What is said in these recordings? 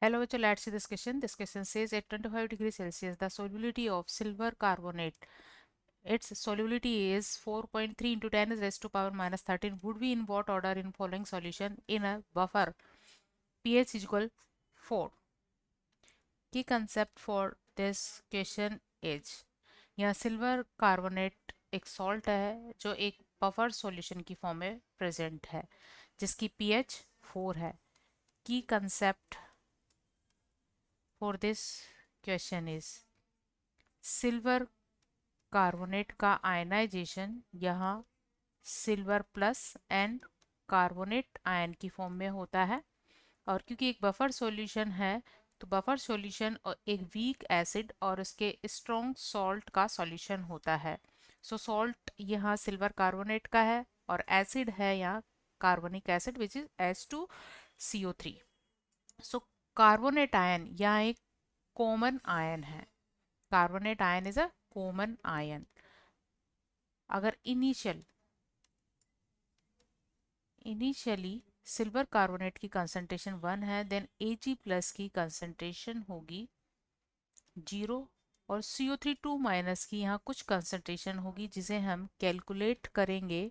Hello, bachcho, let's see this question. This question says at 25 degrees Celsius, the solubility of silver carbonate, its solubility is 4.3 into 10 is raised to power minus 13. Would be in what order in following solution in a buffer? pH is equal 4. Key concept for this question is, यहाँ silver carbonate एक salt है जो एक buffer solution की form में present है जिसकी pH 4 है. की concept for this question is silver carbonate का आयनाइजेशन यहाँ silver plus and carbonate ion की फॉर्म में होता है और क्योंकि एक बफर सॉल्यूशन है तो बफर सॉल्यूशन और एक वीक एसिड और उसके स्ट्रॉन्ग सॉल्ट का सॉल्यूशन होता है. सो सॉल्ट यहाँ सिल्वर कार्बोनेट का है और एसिड है यहाँ carbonic acid which is H2CO3. So carbonate ion यहाँ एक कॉमन आयन है. Carbonate ion is a common ion. अगर इनिशियली सिल्वर कार्बोनेट की कंसंट्रेशन 1 है देन Ag प्लस की कंसंट्रेशन होगी 0 और CO3 2 माइनस की यहाँ कुछ कंसंट्रेशन होगी जिसे हम कैलकुलेट करेंगे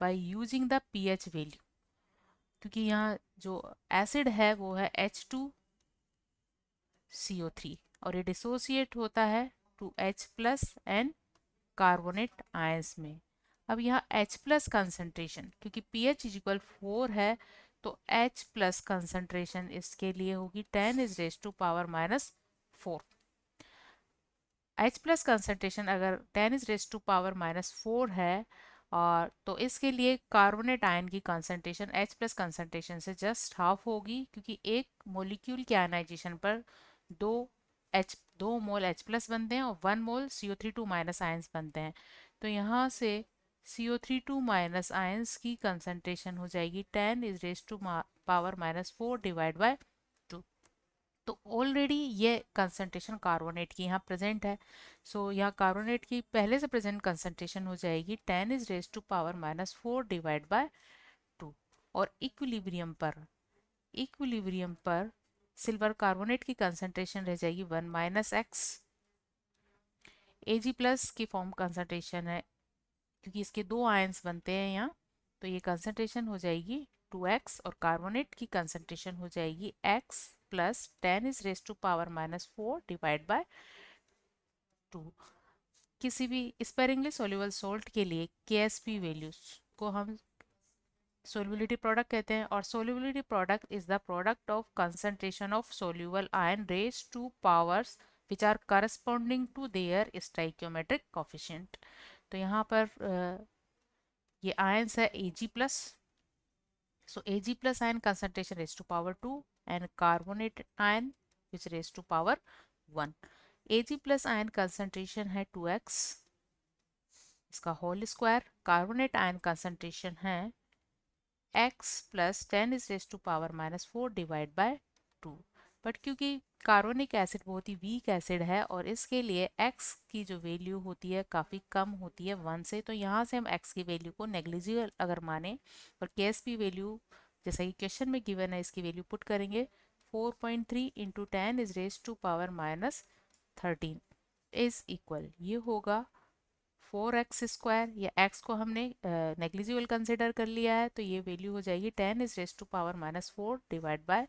by using the pH value क्योंकि यहाँ जो एसिड है वो है H2CO3 और ये डिसोसिएट होता है to H plus and carbonate ions में. अब यहाँ H प्लस कंसंट्रेशन क्योंकि pH इज इक्वल 4 है तो H प्लस कंसंट्रेशन इसके लिए होगी 10 is raise to power minus 4. H plus concentration अगर 10 is raise to power minus 4 है और तो इसके लिए कार्बोनेट आयन की कंसंट्रेशन H प्लस कंसंट्रेशन से जस्ट हाफ होगी क्योंकि एक मोलिक्यूल के आयनाइजेशन पर दो मोल H प्लस बनते हैं और 1 मोल CO3 2 माइनस आयंस बनते हैं. तो यहाँ से CO3 2 माइनस आयंस की कंसंट्रेशन हो जाएगी 10 is raise to power minus 4 divide by 2. तो ऑलरेडी ये कंसंट्रेशन कार्बोनेट की यहाँ प्रेजेंट है. सो यहाँ कार्बोनेट की पहले से प्रेजेंट कंसंट्रेशन हो जाएगी 10 is raise to power minus 4 divide by 2. और इक्विलिब्रियम पर सिल्वर कार्बोनेट की कंसंट्रेशन रह जाएगी 1 माइनस एक्स. Ag प्लस की फॉर्म कंसंट्रेशन है क्योंकि इसके दो आयंस बनते हैं यहाँ तो ये कंसंट्रेशन हो जाएगी 2x और कार्बोनेट की कंसंट्रेशन हो जाएगी x plus 10 is raise to power minus 4 divide by 2. किसी भी स्पेरिंगली सोल्यूबल सॉल्ट के लिए KSP वैल्यूज को हम solubility product कहते हैं और solubility product is the product of concentration of soluble ion raised to powers which are corresponding to their stoichiometric coefficient. तो यहाँ पर ये ions है Ag plus. So Ag plus ion concentration raised to power 2 and carbonate ion which raised to power 1. Ag plus ion concentration है 2x इसका whole square. Carbonate ion concentration है x plus 10 is raise to power minus 4 divide by 2. But क्योंकि carbonic acid बहुत ही weak acid है और इसके लिए x की जो वैल्यू होती है काफ़ी कम होती है 1 से तो यहाँ से हम x की वैल्यू को नेग्लिजिबल अगर माने और KSP वैल्यू जैसा कि क्वेश्चन में गिवन है इसकी वैल्यू पुट करेंगे 4.3 into 10 is raise to power minus 13 is equal ये होगा 4x स्क्वायर या x को हमने नेग्लिजिबल कंसिडर कर लिया है तो ये वैल्यू हो जाएगी 10 is raise to power minus 4 divide by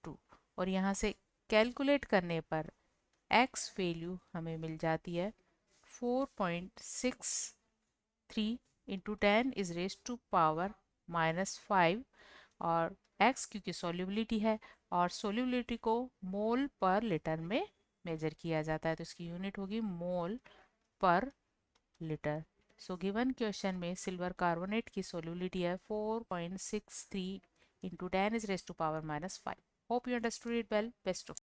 2. और यहाँ से कैलकुलेट करने पर x वैल्यू हमें मिल जाती है 4.63 into 10 is raise to power minus 5 और x क्योंकि सॉल्युबिलिटी है और सॉल्युबिलिटी को मोल पर लीटर में मेजर किया जाता है तो इसकी यूनिट होगी मोल पर लीटर. सो गिवन क्वेश्चन में सिल्वर कार्बोनेट की सोल्यूबिलिटी है 4.63 into 10 is raise to power minus 5. Hope you understood it well. Best of